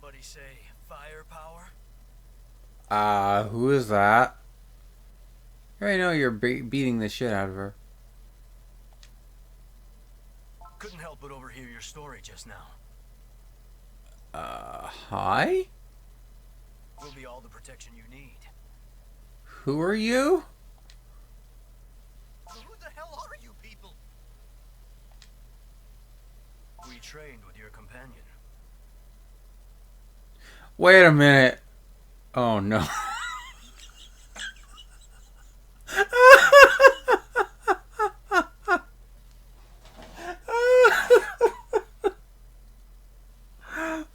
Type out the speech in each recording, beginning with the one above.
somebody say firepower? Who is that? I already know you're beating the shit out of her. Couldn't help but overhear your story just now. Hi? Will be all the protection you need. Who are you? Who the hell are you people? We trained with your companion. Wait a minute. Oh no.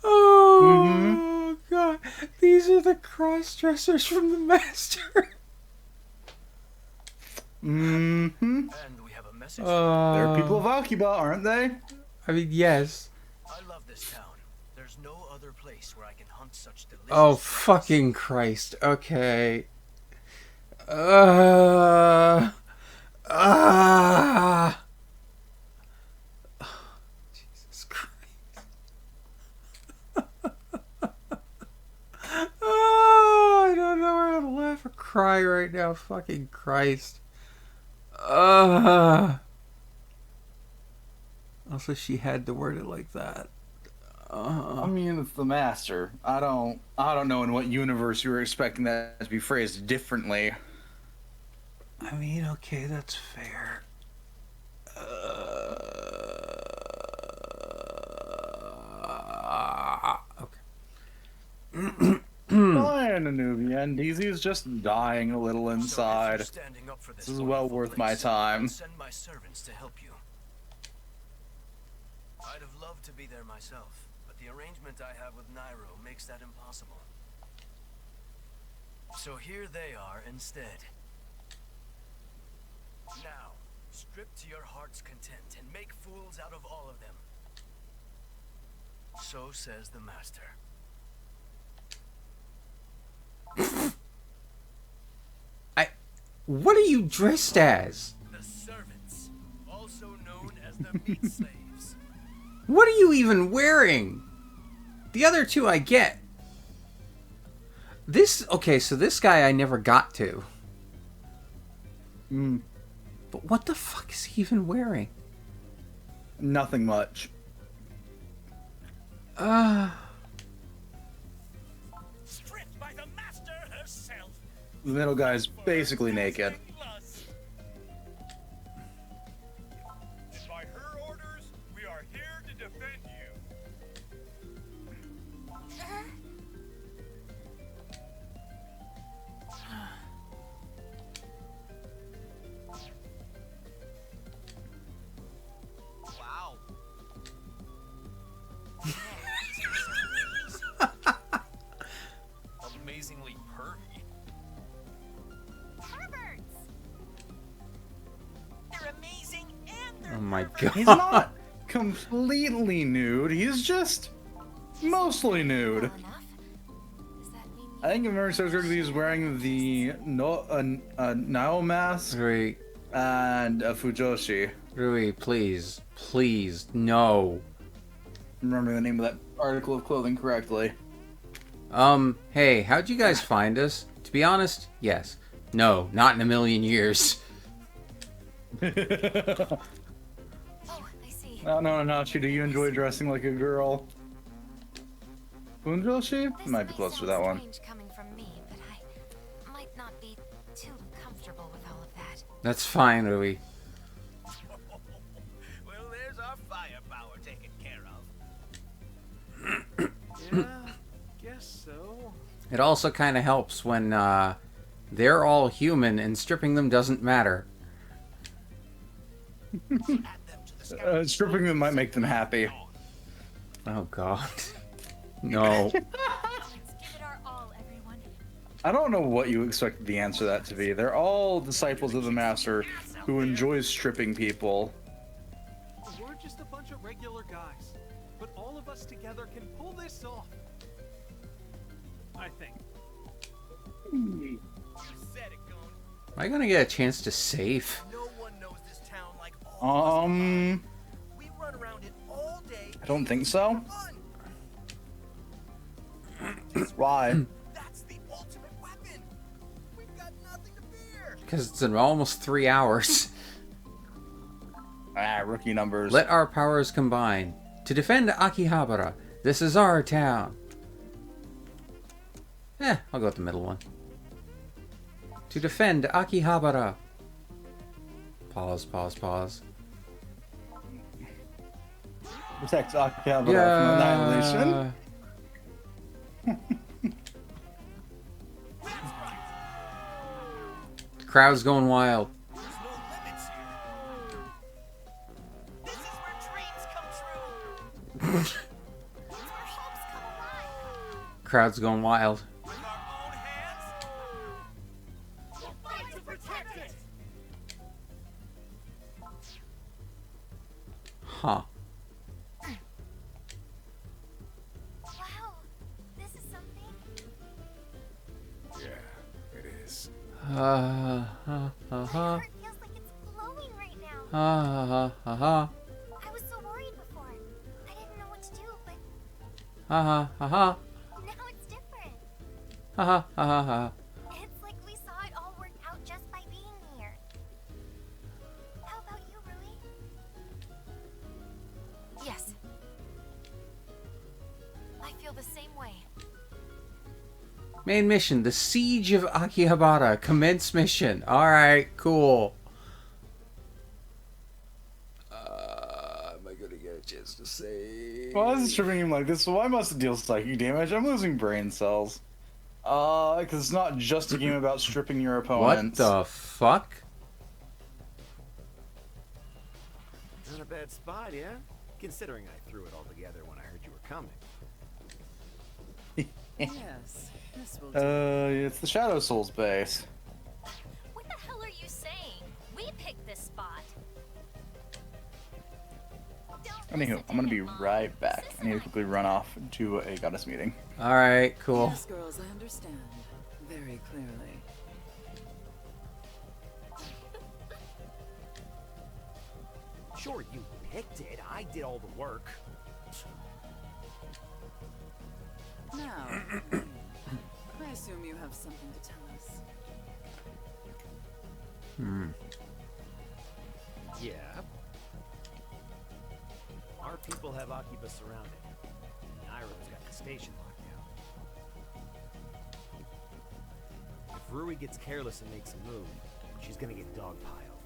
Oh god. These are the cross-dressers from the Master. And we have a message. They're people of Akiba, aren't they? I mean, yes. I love this town. There's no other place where I can hunt such delicious Oh, things. fucking Christ. Okay. Uh... Ah! Jesus Christ. I don't know where to laugh or cry right now. Fucking Christ. Also, she had to word it like that. I mean, it's the Master. I don't know in what universe you were expecting that to be phrased differently. I mean, okay, that's fair. Okay. Fine, Anubian. DZ's just dying a little So if inside. you're standing up for This is well worth my time. I'll send my servants to help you. I'd have loved to be there myself, but the arrangement I have with Nairo makes that impossible. So here they are instead. Now, strip to your heart's content and make fools out of all of them. So says the Master. What are you dressed as? The servants, also known as the meat slaves. What are you even wearing? The other two I get. Okay, so this guy I never got to. But what the fuck is he even wearing? Nothing much. Stripped by the Master herself. The middle guy's basically naked. And by her orders, we are here to defend you. Wow. Amazingly pervy. Perverts! They're amazing and they're Oh my perverts. He's god. not completely nude. He's just mostly nude. Well enough. Does that mean I think if memory serves correctly, he's wearing the Nao mask Rui, and a Fujoshi. Rui, please. Please, no. Remember the name of that article of clothing correctly. Hey, how'd you guys find us? To be honest, yes. No, not in a million years. Oh, I see. No, Nachi, do you enjoy dressing like a girl? Fujoshi? This Might be may close to sound that one. strange coming from me, but I might not be too comfortable with all of that. That's fine, Rui. Well, there's our firepower taken care of. Yeah, guess so. It also kind of helps when, they're all human and stripping them doesn't matter. Add them to the Stripping them might make them happy. Oh god. No. Let's give it our all, everyone. I don't know what you expected the answer to that to be. They're all disciples of the Master who enjoys stripping people. We're just a bunch of regular guys, but all of us together can pull this off. I think. You said it, Goon. Am I gonna get a chance to save? No one knows this town like all of us. We run around it all day. I don't think so. Fun. Why? That's the ultimate weapon. We've got nothing to fear. Because it's in almost 3 hours. Rookie numbers. Let our powers combine. To defend Akihabara, this is our town. I'll go with the middle one. To defend Akihabara. Pause, pause, pause. Protect Akihabara from annihilation. The crowd's going wild. There's no limits here. This is where dreams come true. It's where hopes come alive. Crowd's going wild. With our own hands, we'll fight to protect it. Huh. Wow, this is something. Yeah, it is. My heart feels like it's glowing right now. I was so worried before. I didn't know what to do, but now it's different. It's like we saw it all work out just by being here. How about you, Rui? Yes. I feel the same way. Main mission, the Siege of Akihabara. Commence mission. Alright, cool. Am I gonna get a chance to say? Why is it tripping him like this? Why must it deal psychic damage? I'm losing brain cells. Because it's not just a game about stripping your What opponents. the fuck? Not a bad spot, yeah? Considering I threw it all together when I heard you were coming. Yes, this will do. It's the Shadow Souls base. What the hell are you saying? We picked this spot. Anywho, I'm gonna be right back. I need to quickly run off to a goddess meeting. Alright, cool. Yes, girls, I understand very clearly. Sure, you picked it. I did all the work. Now, I assume you have something to tell us. Yeah. Our people have Akiba surrounded. Nairo's got the station locked down. If Rui gets careless and makes a move, she's gonna get dogpiled.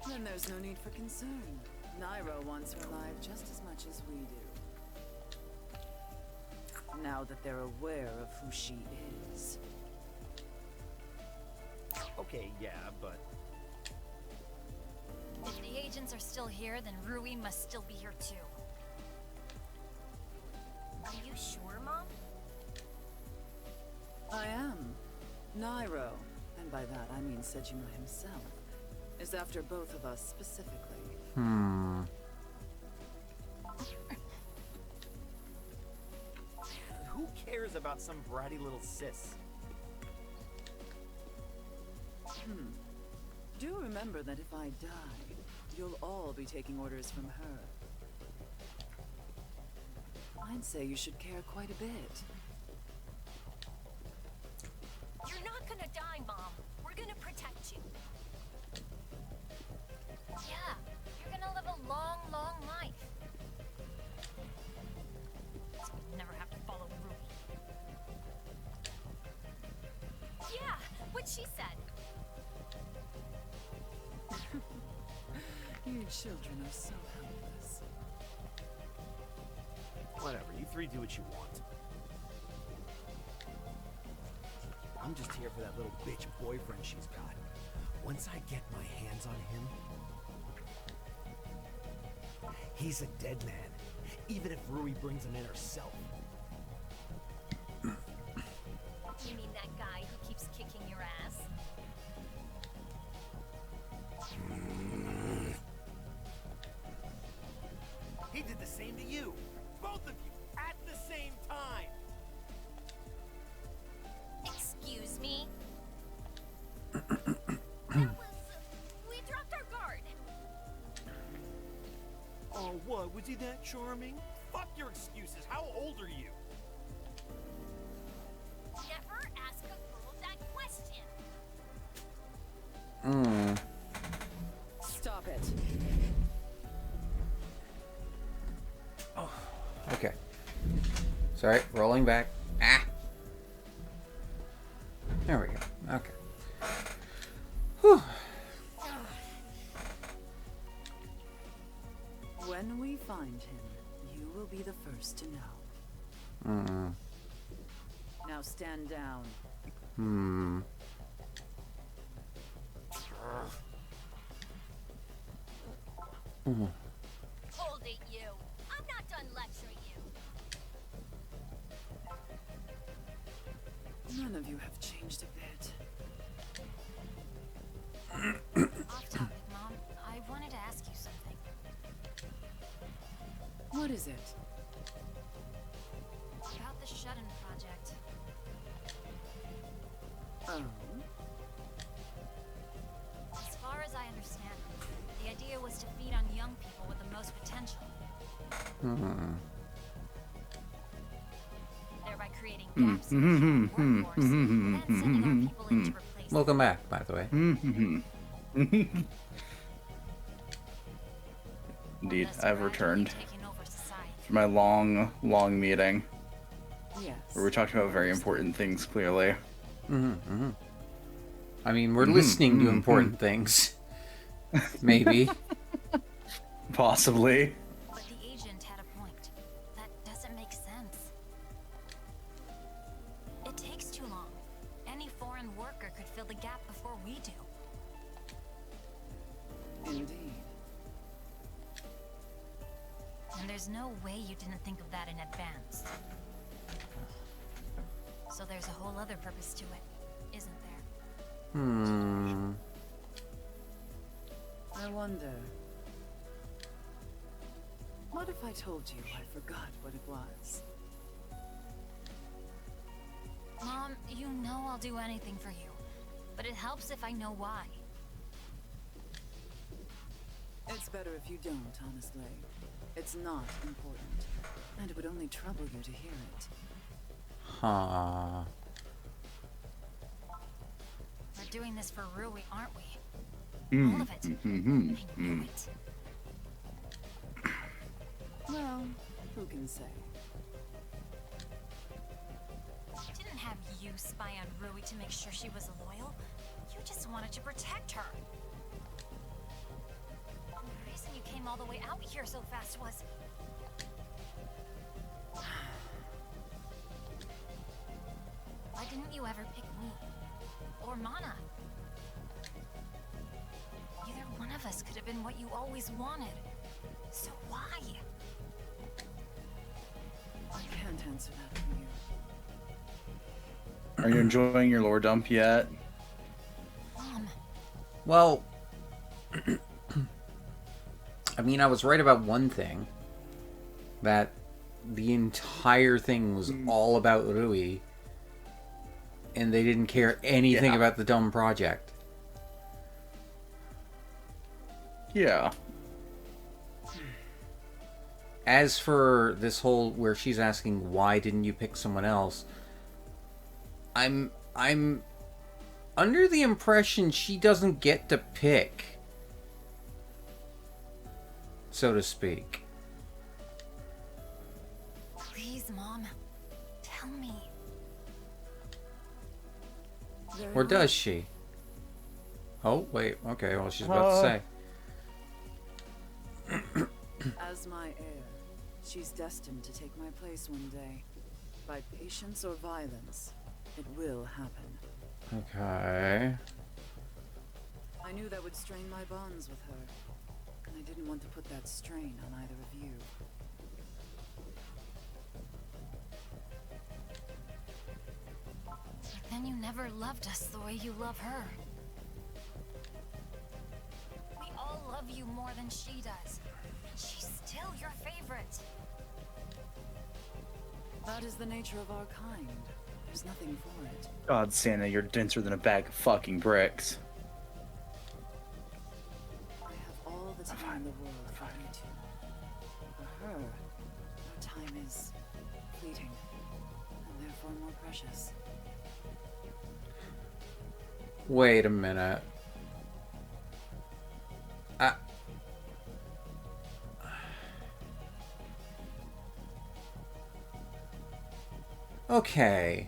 Then there's no need for concern. Nairo wants her alive just as much as we do. Now that they're aware of who she is. Okay, yeah, but If the agents are still here, then Rui must still be here too. Are you sure, Mom? I am. Nairo, and by that I mean Sejima himself, is after both of us specifically. who cares about some bratty little sis? Do remember that if I die, you'll all be taking orders from her. I'd say you should care quite a bit. You're not gonna die, Mom. We're gonna protect you. Yeah, you're gonna live a long, long life. So we'll never have to follow Rui. Yeah, what she said. You children are so helpless. Whatever, you three do what you want. I'm just here for that little bitch boyfriend she's got. Once I get my hands on him, he's a dead man, even if Rui brings him in herself. You mean that guy who keeps kicking your ass? He did the same to you. Both of you, at the same time. Excuse me? That was... we dropped our guard. Oh, what? Would Is he that charming? Fuck your excuses. How old are you? Never ask a girl that question. Stop it. Okay. Sorry, rolling back. Ah! There we go. Okay. Whew. When we find him, you will be the first to know. Now stand down. Hold it, you. I'm not done lecturing you. None of you have changed a bit. Off topic, Mom. I wanted to ask you something. What is it? About the Shut-In project. Oh? As far as I understand, the idea was to feed on young people with the most potential. Thereby creating gaps in the workforce, and then sending out people in to replace them. Welcome back, by the way. Indeed, Thus I've gradually returned taking over society. from my long meeting Yes. where we talked about very important things. Clearly, I mean, we're listening to important things. Maybe. possibly. But the agent had a point. That doesn't make sense. It takes too long. Any foreign worker could fill the gap before we do. Indeed. And there's no way you didn't think of that in advance. So there's a whole other purpose to it, isn't there? I wonder. What if I told you I forgot what it was? Mom, you know I'll do anything for you. But it helps if I know why. It's better if you don't, honestly. It's not important. And it would only trouble you to hear it. Huh. We're doing this for Rui, aren't we? All of it. I knew it. Well, who can say? I didn't have you spy on Rui to make sure she was loyal. You just wanted to protect her. And the reason you came all the way out here so fast was... Why didn't you ever pick me? Or Mana? Either one of us could have been what you always wanted. So why? I can't answer that for you. Are you enjoying your lore dump yet? Mom, Well, I mean, I was right about one thing. That the entire thing was all about Rui. And they didn't care anything Yeah. about the dumb project. Yeah. As for this whole where she's asking why didn't you pick someone else, I'm under the impression she doesn't get to pick, so to speak. please, Mom. Tell me. Very Or well. does she? Oh, wait. Okay, well, she's about to say. As my heir, she's destined to take my place one day. By patience or violence, it will happen. Okay. I knew that would strain my bonds with her, and I didn't want to put that strain on either of you. But then you never loved us the way you love her. We all love you more than she does. And she's still your favorite. That is the nature of our kind. There's nothing for it. God, Santa, you're denser than a bag of fucking bricks. I have all the time in the world for you two. For is fleeting, and therefore more precious. Wait a minute. Okay.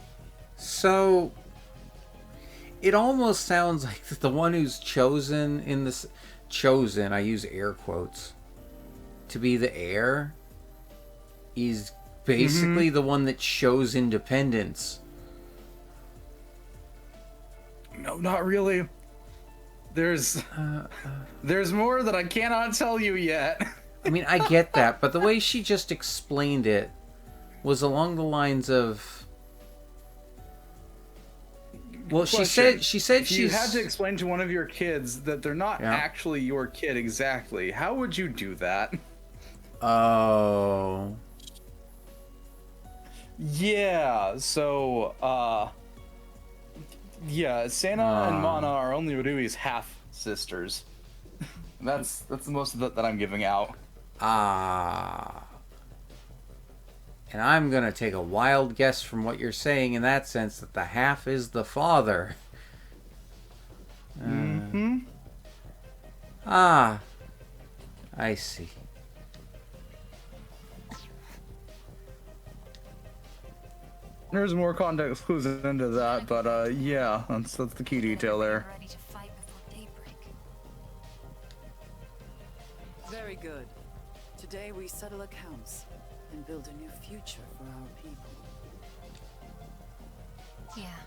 So it almost sounds like the one who's chosen in this chosen, I use air quotes, to be the heir is basically the one that shows independence. No, not really. There's more that I cannot tell you yet. I mean, I get that, but the way she just explained it was along the lines of, well, she said If she's, you had to explain to one of your kids that they're not Yeah. actually your kid exactly, how would you do that? Oh. Yeah, so, yeah, Sana and Mana are only Rui's half-sisters. That's the most of that I'm giving out. And I'm gonna take a wild guess from what you're saying in that sense that the half is the father. I see. There's more context clues into that, but yeah, that's the key detail there. Ready to fight before daybreak. Very good. Today we settle accounts and build a new future for our people. Yeah.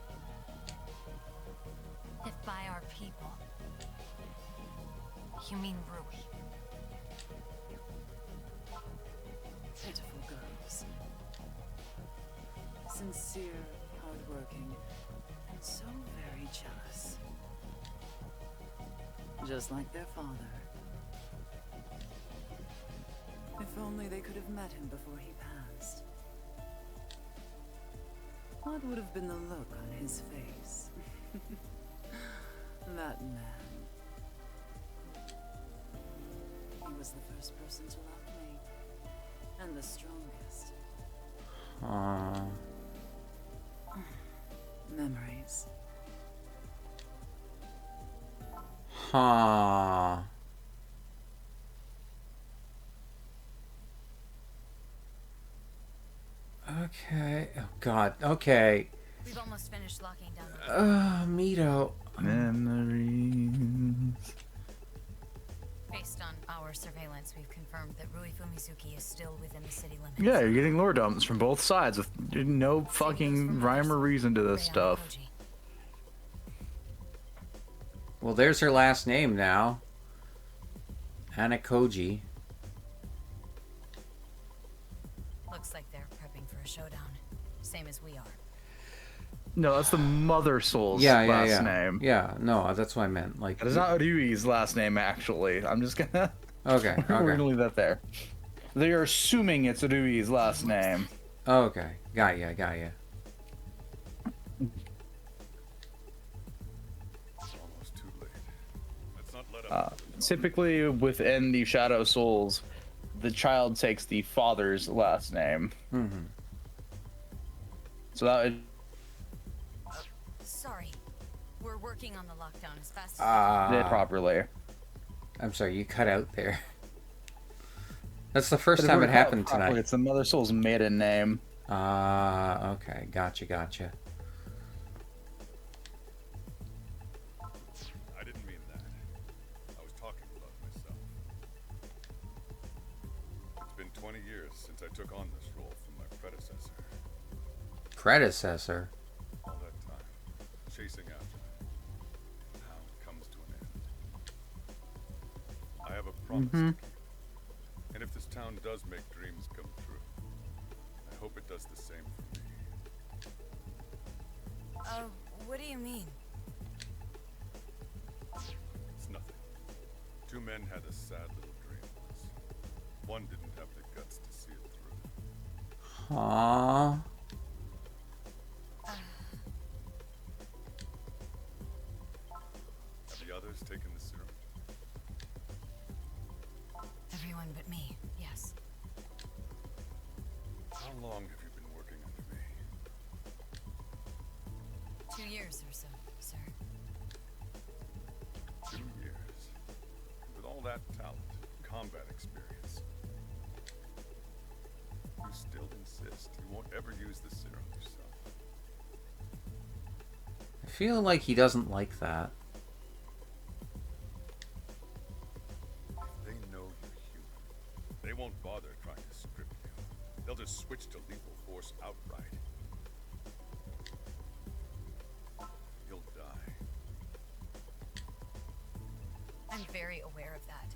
If by our people, you mean Rui. Pitiful girls. Sincere, hardworking, and so very jealous. Just like their father. If only they could have met him before he passed. What would have been the look on his face? That man. He was the first person to love me. And the strongest. Memories. Okay. Oh God. Okay. We've almost finished locking down the Mito. Memories. Based on our surveillance, we've confirmed that Rui Fumizuki is still within the city limits. Yeah, you're getting lore dumps from both sides with no fucking rhyme or reason to this Raine stuff. Koji. Well, there's her last name now. Anakoji. Looks like they're prepping for a showdown. Same as we are. No, that's the Mother Soul's Yeah, last name. Yeah, no, that's what I meant. Like, That is not Ryui's last name, actually. I'm just gonna... Okay, We're okay. gonna leave that there. They are assuming it's Ryui's last name. Okay, got ya. Almost too late. Let's not let up. Typically, within the Shadow Souls, the child takes the father's last name. Mm-hmm. So that would... Sorry. We're working on the lockdown as fast as did properly. I'm sorry, you cut out there. That's the first time it happened tonight. It's the Mother Soul's maiden name. Okay, gotcha. I didn't mean that. I was talking about myself. It's been 20 years since I took on this role from my predecessor. Predecessor? All that time, chasing after it. Now it comes to an end. I have a promise to keep. And if this town does make dreams come true, I hope it does the same for me. what do you mean? It's nothing. Two men had a sad little dream once. One didn't have the guts to see it through. Aww. Have the others taken the serum? Everyone but me, yes. How long have you been working under me? 2 years or so, sir. 2 years. With all that talent, combat experience, you still insist you won't ever use the serum yourself. I feel like he doesn't like that. If they know you're human, they won't bother trying to script you. They'll just switch to lethal force outright. You'll die. I'm very aware of that.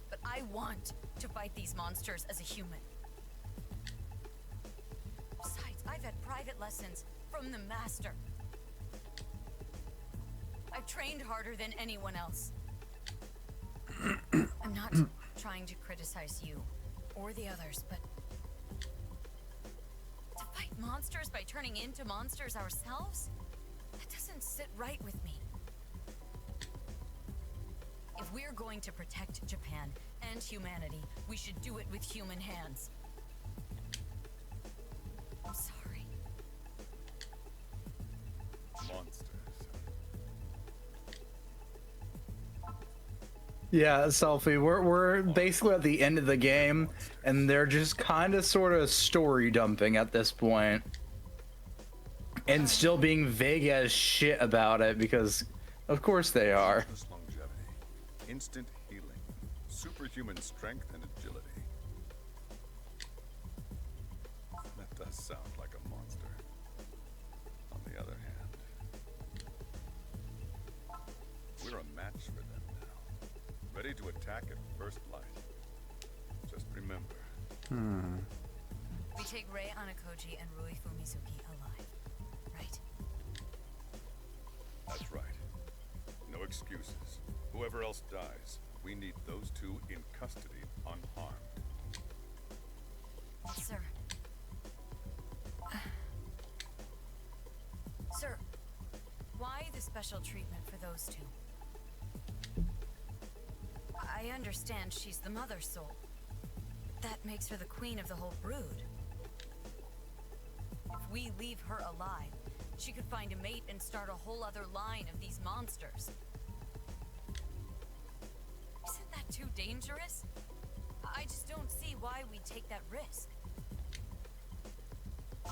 But I want to fight these monsters as a human. Besides, I've had private lessons from the Master. I've trained harder than anyone else. I'm not trying to criticize you or the others, but to fight monsters by turning into monsters ourselves? That doesn't sit right with me. If we're going to protect Japan and humanity, we should do it with human hands. I'm sorry. Monsters. Yeah, Selfie, we're basically at the end of the game, and they're just kind of sort of story dumping at this point. And still being vague as shit about it, because of course they are. Endless longevity, instant healing, superhuman strength and agility. That does sound like a monster. On the other hand, we're a match for them now. Ready to attack at first light. Just remember. We take Rei Anakoji and Rui Fumizuki alive, right? That's right. No excuses. Whoever else dies, we need those two in custody unharmed. Sir. Sir, why the special treatment for those two? I understand she's the mother soul. That makes her the queen of the whole brood. If we leave her alive, she could find a mate and start a whole other line of these monsters. Isn't that too dangerous? I just don't see why we take that risk.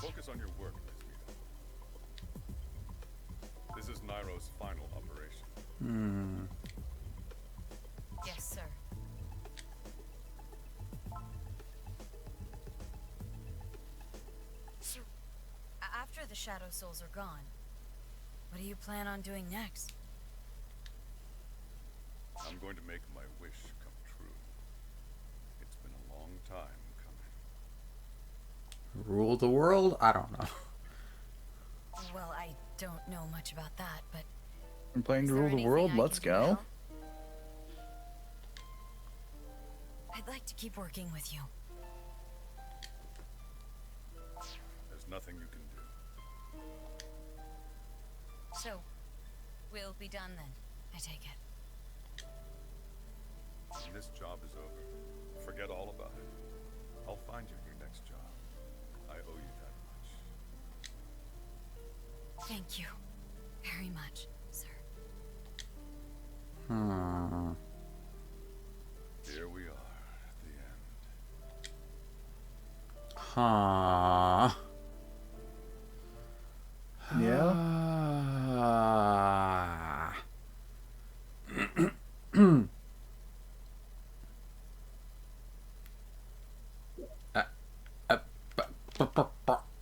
Focus on your work, Miss Vita. This is Nairo's final operation. Yes, sir. So, after the Shadow Souls are gone, what do you plan on doing next? I'm going to make my wish come true. It's been a long time coming. Rule the world? I don't know. Well, I don't know much about that, but I'm playing is to there rule the anything world. I Let's can do to go. help? I'd like to keep working with you. There's nothing you can do. So, we'll be done then, I take it. When this job is over, forget all about it. I'll find you your next job. I owe you that much. Thank you very much, sir. Here we are at the end. Yeah.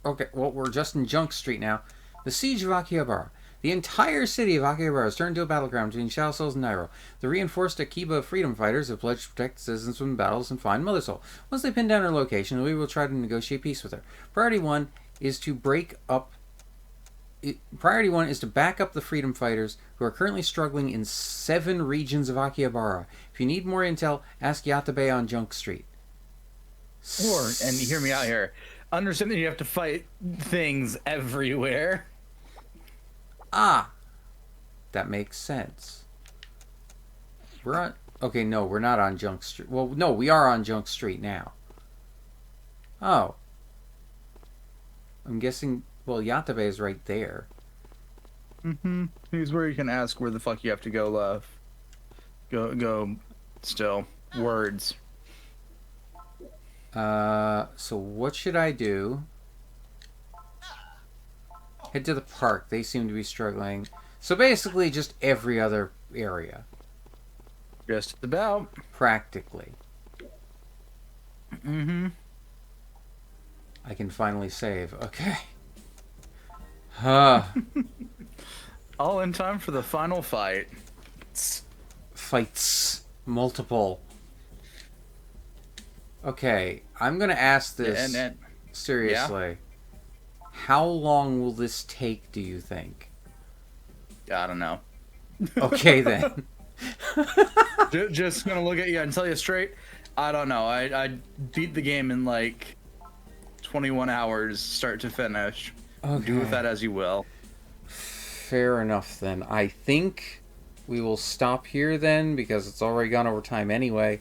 Okay, well, we're just in Junk Street now. The siege of Akihabara. The entire city of Akihabara has turned into a battleground between Shadow Souls and Nairo. The reinforced Akiba freedom fighters have pledged to protect citizens from battles and find Mother Soul. Once they pin down her location, we will try to negotiate peace with her. Priority 1 is to back up the freedom fighters who are currently struggling in 7 regions of Akihabara. If you need more intel, ask Yatabe on Junk Street. Or, and hear me out here, understand that you have to fight things everywhere. Ah! That makes sense. We're on... Okay, no, we're not on Junk Street. Well, no, we are on Junk Street now. Oh. I'm guessing. Well, Yatabe is right there. Mm-hmm. Here's where you can ask where the fuck you have to go left. Go. Still. Words. So what should I do? Head to the park. They seem to be struggling. So basically just every other area. Just about. Practically. Mm-hmm. I can finally save. Okay. Huh. All in time for the final fight. Fights. Multiple. Okay. I'm going to ask this seriously. Yeah? How long will this take, do you think? I don't know. Okay, then. Just gonna look at you and tell you straight, I don't know. I beat the game in like 21 hours, start to finish. Okay. Do with that as you will. Fair enough, then. I think we will stop here, then, because it's already gone over time anyway,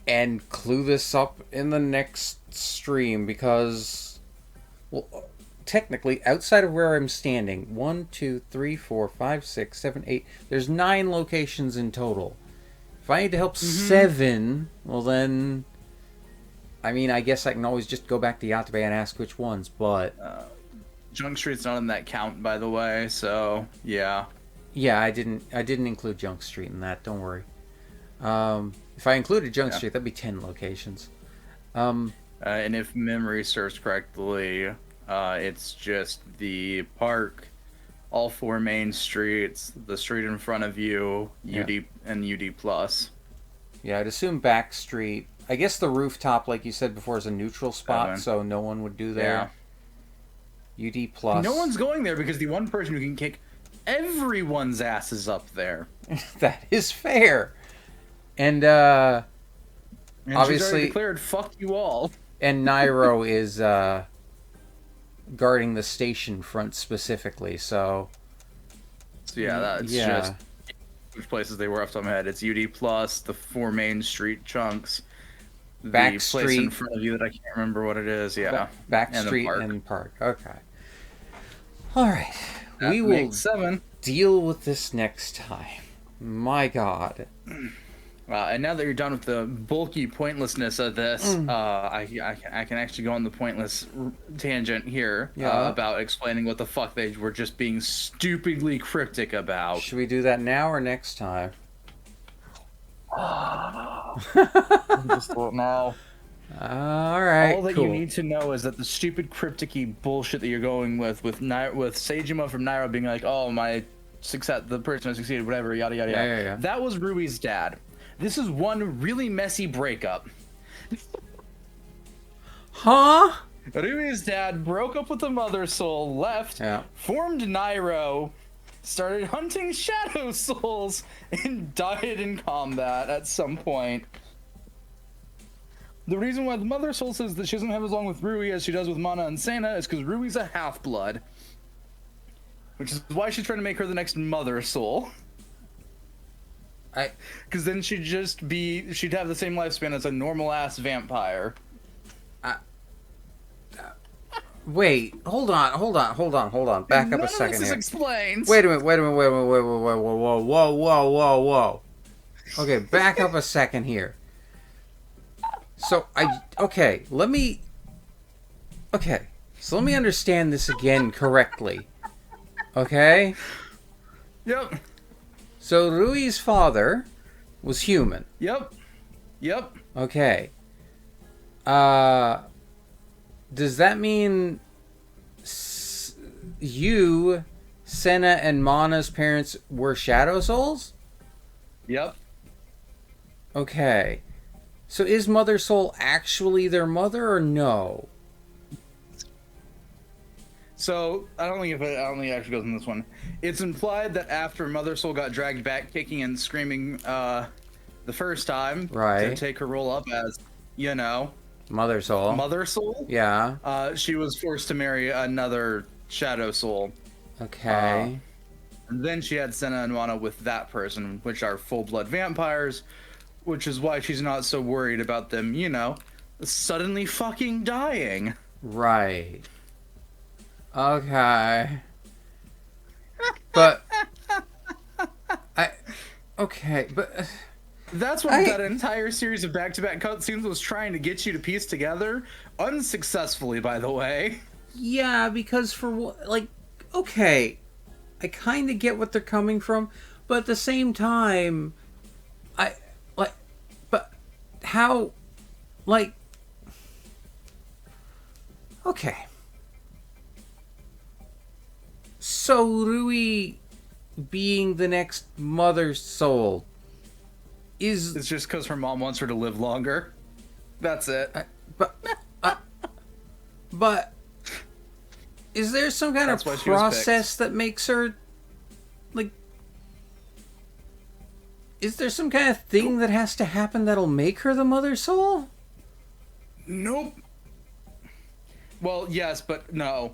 and clue this up in the next stream, because, well, technically, outside of where I'm standing, 1, 2, 3, 4, 5, 6, 7, 8, there's 9 locations in total. If I need to help 7, well then, I mean, I guess I can always just go back to Yatabe and ask which ones, but... Junk Street's not in that count, by the way, so, yeah. Yeah, I didn't include Junk Street in that, don't worry. If I included Junk Street, that'd be 10 locations. And if memory serves correctly... it's just the park, all 4 main streets, the street in front of you, UD and UD+. Yeah, I'd assume back street. I guess the rooftop, like you said before, is a neutral spot, so no one would do there. UD+. No one's going there because the one person who can kick everyone's ass is up there. That is fair. And obviously... she's already declared, fuck you all. And Nairo is... guarding the station front specifically, so yeah, that's just which places they were off the top of my head. It's UD+, the 4 main street chunks, back the street place in front of you that I can't remember what it is. Back and street and park. Okay, all right, we will 7 deal with this next time. My God. And now that you're done with the bulky pointlessness of this, I can actually go on the pointless tangent here about explaining what the fuck they were just being stupidly cryptic about. Should we do that now or next time? Just now. All right. All that you need to know is that the stupid cryptic-y bullshit that you're going with Seijima from Nairo being like, oh, my success, the person who succeeded, whatever, yada yada yada. Yeah. That was Rui's dad. This is one really messy breakup. Huh? Rui's dad broke up with the Mother Soul, left, formed Nairo, started hunting Shadow Souls, and died in combat at some point. The reason why the Mother Soul says that she doesn't have as long with Rui as she does with Mana and Sena is because Rui's a half-blood. Which is why she's trying to make her the next Mother Soul. Because then she'd have the same lifespan as a normal-ass vampire. Wait, hold on. Back up a second here. Explains. Wait a minute, whoa. Okay, back up a second here. So, let me understand this again correctly. Okay? Yep. So Rui's father was human. Yep. Okay. Does that mean you, Sena, and Mana's parents were Shadow Souls? Yep. Okay. So is Mother Soul actually their mother or no? So, I don't think it actually goes in this one. It's implied that after Mother Soul got dragged back kicking and screaming the first time to take her role up as, Mother Soul. Yeah. She was forced to marry another Shadow Soul. Okay. And then she had Sena and Mana with that person, which are full-blood vampires, which is why she's not so worried about them, suddenly fucking dying. Right. Okay. But okay, but That's what that entire series of back-to-back cutscenes was trying to get you to piece together, unsuccessfully, by the way. yeah, because okay, I kind of get what they're coming from, but at the same time, but how, okay. So Rui being the next mother soul is... It's just because her mom wants her to live longer. That's it. But is there some kind of process that makes her, is there some kind of thing that has to happen that'll make her the mother soul? Nope. Well, yes, but no.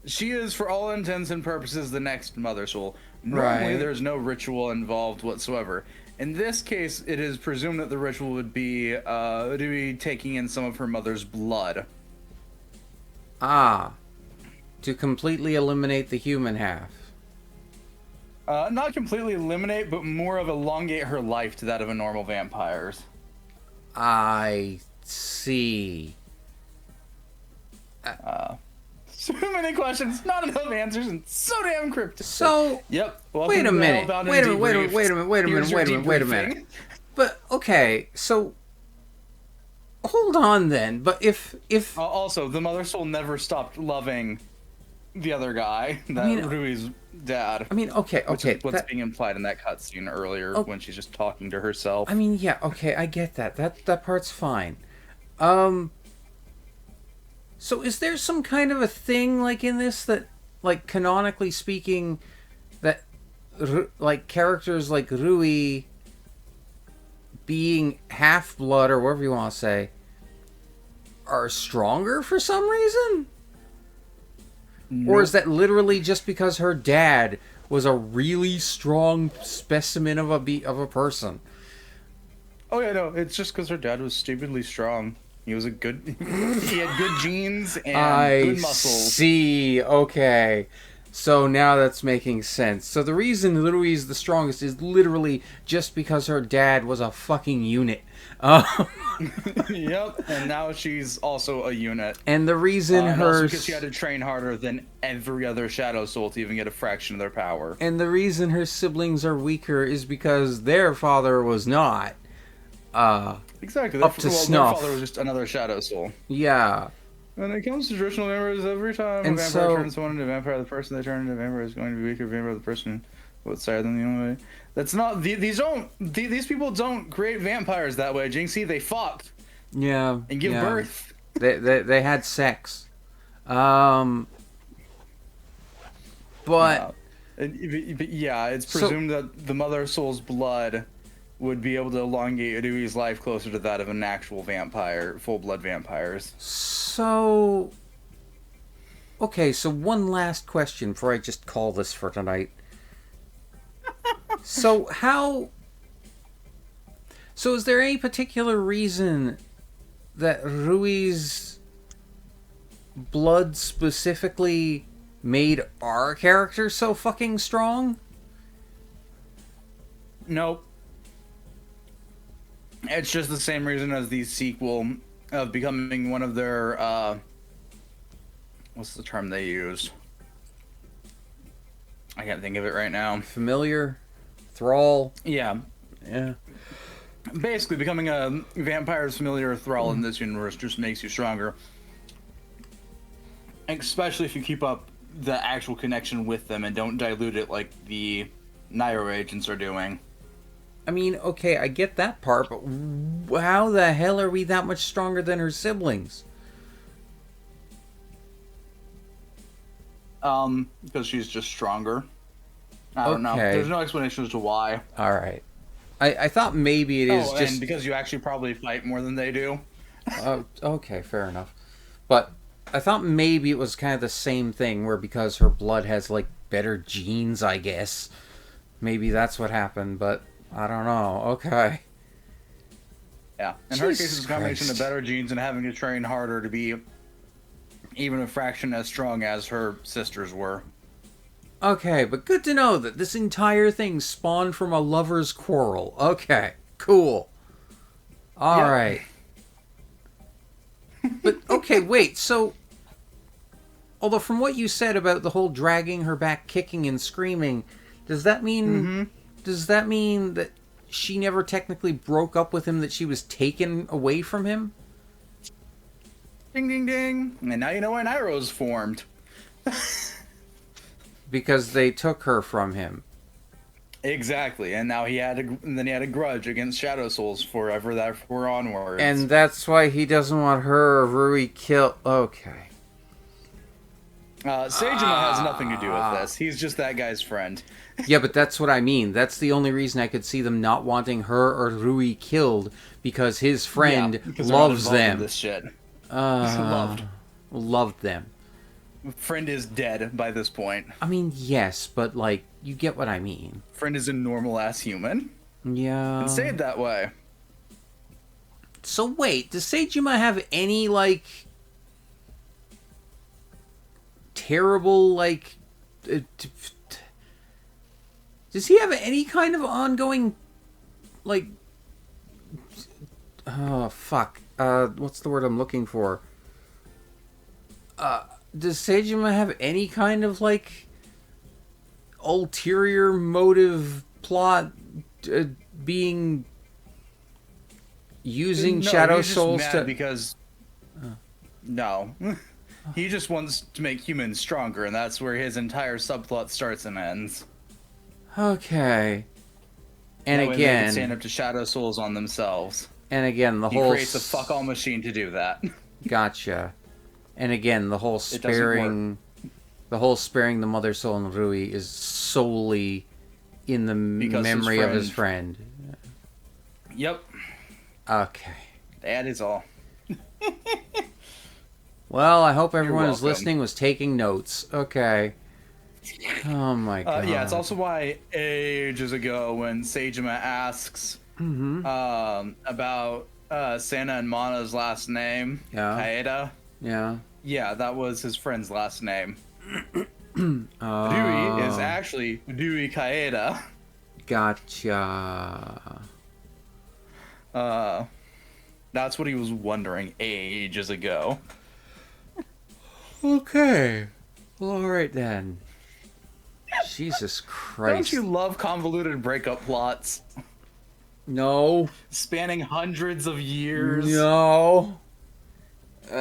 She is, for all intents and purposes, the next mother soul. Normally, there's no ritual involved whatsoever. In this case, it is presumed that the ritual would be taking in some of her mother's blood. Ah. To completely eliminate the human half. Not completely eliminate, but more of elongate her life to that of a normal vampire's. I see. So many questions, not enough answers, and so damn cryptic. So, yep. Wait a minute. Wait a minute. But okay, so hold on then. But if also the mother soul never stopped loving the other guy, Rui's dad. I mean, okay. What's being implied in that cutscene earlier when she's just talking to herself. I mean, yeah, okay, I get that. That part's fine. So is there some kind of a thing in this that, canonically speaking, that characters like Rui being half-blood or whatever you want to say are stronger for some reason? Nope. Or is that literally just because her dad was a really strong specimen of a person? Oh yeah, no, it's just because her dad was stupidly strong. He was he had good genes and good muscles. See, okay. So now that's making sense. So the reason Rui is the strongest is literally just because her dad was a fucking unit. Yep, and now she's also a unit. And the reason also because she had to train harder than every other Shadow Soul to even get a fraction of their power. And the reason her siblings are weaker is because their father was not. Exactly. Up to snuff. Their father was just another Shadow Soul. Yeah. When it comes to traditional vampires, every time a vampire turns someone into a vampire, the person they turn into a vampire is going to be weaker vampire. The person what's higher than the only way. That's not these people don't create vampires that way. Jinxie, they fought. Yeah. And give birth. They had sex. But yeah, it's presumed that the mother soul's blood would be able to elongate Rui's life closer to that of an actual vampire, full-blood vampires. So, okay, so one last question before I just call this for tonight. So is there any particular reason that Rui's blood specifically made our character so fucking strong? Nope. It's just the same reason as the sequel of becoming one of their, what's the term they used? I can't think of it right now. Familiar? Thrall? Yeah. Yeah. Basically, becoming a vampire's familiar thrall in this universe just makes you stronger. Especially if you keep up the actual connection with them and don't dilute it like the Nairo agents are doing. I mean, okay, I get that part, but how the hell are we that much stronger than her siblings? Because she's just stronger. I don't know. There's no explanation as to why. Alright. I thought maybe it is just... and because you actually probably fight more than they do. Okay, fair enough. But I thought maybe it was kind of the same thing, where because her blood has, better genes, I guess. Maybe that's what happened, but... I don't know. Okay. Yeah. In her case, it's a combination of better genes and having to train harder to be even a fraction as strong as her sisters were. Okay, but good to know that this entire thing spawned from a lover's quarrel. Okay, cool. All Yep. right. But, okay, wait, so... Although from what you said about the whole dragging her back, kicking and screaming, does that mean... Does that mean that she never technically broke up with him, that she was taken away from him? Ding, ding, ding. And now you know why Nairo's formed. Because they took her from him. Exactly, and now he had a grudge against Shadow Souls forever that for onwards. And that's why he doesn't want her or Rui killed... Okay. Seijima has nothing to do with this. He's just that guy's friend. Yeah, but that's what I mean. That's the only reason I could see them not wanting her or Rui killed, because his friend because they're not loves involved in them. This shit. Loved them. Friend is dead by this point. I mean, yes, but, like, you get what I mean. Friend is a normal-ass human. Yeah. And say it that way. So wait, does Seijima have any, like... terrible, like... does he have any kind of ongoing... like... oh, fuck. What's the word I'm looking for? Does Seijima have any kind of, like, ulterior motive plot being using Shadow Souls mad to... because... No. He just wants to make humans stronger, and that's where his entire subplot starts and ends. Okay. And that way they can again... stand up to Shadow Souls on themselves. And again, the he whole... creates a fuck-all machine to do that. Gotcha. And again, the whole It doesn't sparing... the whole sparing the Mother Soul and Rui is solely in the memory of his friend. Yep. Okay. That is all. Well, I hope everyone who's welcome. listening was taking notes. Okay. Oh my god. Yeah, it's also why ages ago when Seijima asks about Sana and Mana's last name, Kaeda. Yeah. Yeah, that was his friend's last name. Rui is actually Rui Kaeda. Gotcha. That's what he was wondering ages ago. Okay. Well, alright then. Jesus Christ. Don't you love convoluted breakup plots? No. Spanning hundreds of years? No. And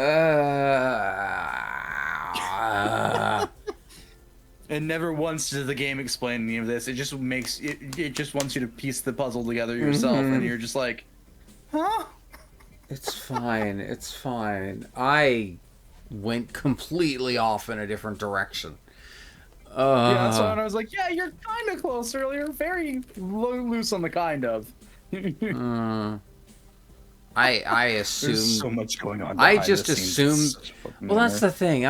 never once does the game explain any of this. It just makes it just wants you to piece the puzzle together yourself, and you're just like, huh? It's fine. It's fine. I went completely off in a different direction. Yeah, that's why I was like, yeah, you're kind of close earlier. Very loose on the kind of. I assumed. There's so much going on. I behind just the scenes. assumed. It's such a fucking Well, that's nightmare. the thing.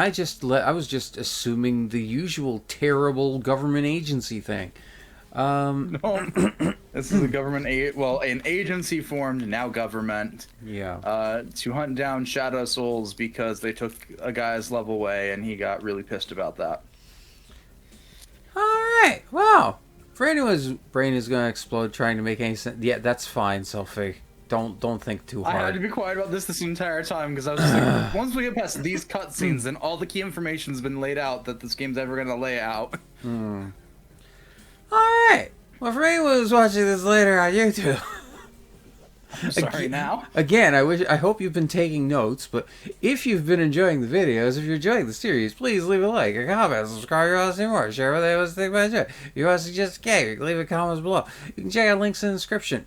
I was just assuming the usual terrible government agency thing. No, this is a government, an agency formed, now government. Yeah. To hunt down Shadow Souls because they took a guy's love away, and he got really pissed about that. All right. Wow. For anyone whose brain is going to explode trying to make any sense, yeah, that's fine, Sophie. Don't think too I had to hard. be quiet about this entire time because I was just like, once we get past these cutscenes, then all the key information's been laid out that this game's ever gonna lay out. All right. Well, for anyone who's watching this later on YouTube, I'm sorry now. again, I hope you've been taking notes. But if you've been enjoying the videos, if you're enjoying the series, please leave a like, a comment, subscribe if you want to see more, share what they want to think about it. If you want to suggest a game, you can leave a comments below. You can check out links in the description.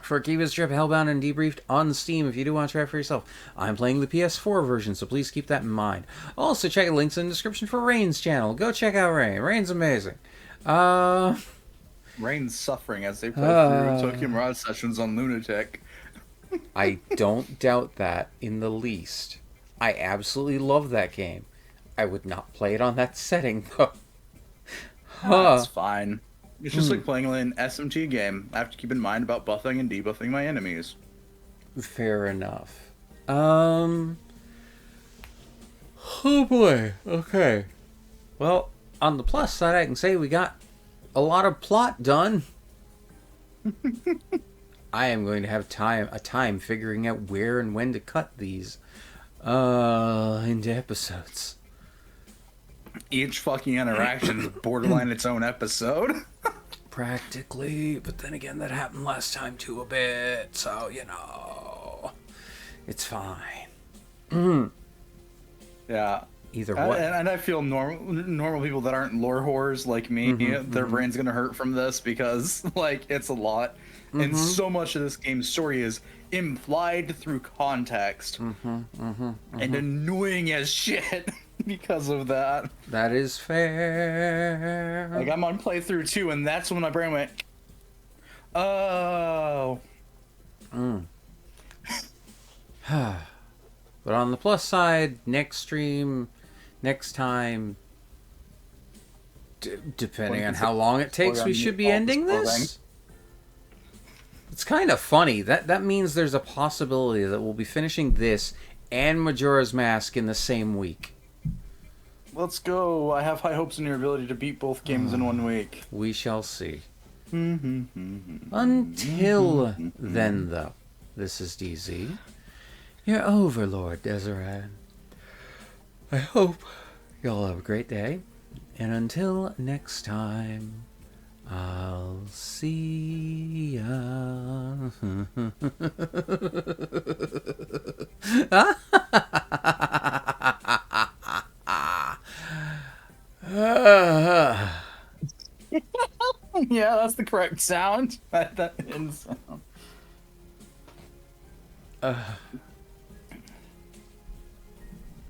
For Akiba's Trip, Hellbound and Debriefed on Steam, if you do want to try it for yourself. I'm playing the PS4 version, so please keep that in mind. Also, check out links in the description for Raine's channel. Go check out Raine. Raine's amazing. Raine's suffering as they play through Tokyo Mirage sessions on Lunatic. I don't doubt that in the least. I absolutely love that game. I would not play it on that setting, though. That's fine. It's just like playing an SMT game. I have to keep in mind about buffing and debuffing my enemies. Fair enough. Oh boy. Okay. Well, on the plus side, I can say we got a lot of plot done. I am going to have a time figuring out where and when to cut these into episodes. Each fucking interaction is borderline its own episode. Practically, but then again, that happened last time too a bit, so, you know, it's fine. Yeah. Either what? And I feel normal people that aren't lore whores like me, their brain's gonna hurt from this because, like, it's a lot. And so much of this game's story is implied through context. And annoying as shit because of that. That is fair. Like, I'm on playthrough 2, and that's when my brain went, oh. But on the plus side, next stream, next time, depending on how long it takes, we should be ending this. It's kind of funny. That means there's a possibility that we'll be finishing this and Majora's Mask in the same week. Let's go. I have high hopes in your ability to beat both games in 1 week. We shall see. Until then, though, this is DZ, your Overlord Deseret. I hope y'all have a great day, and until next time, I'll see ya. Yeah, that's the correct sound. That end sound.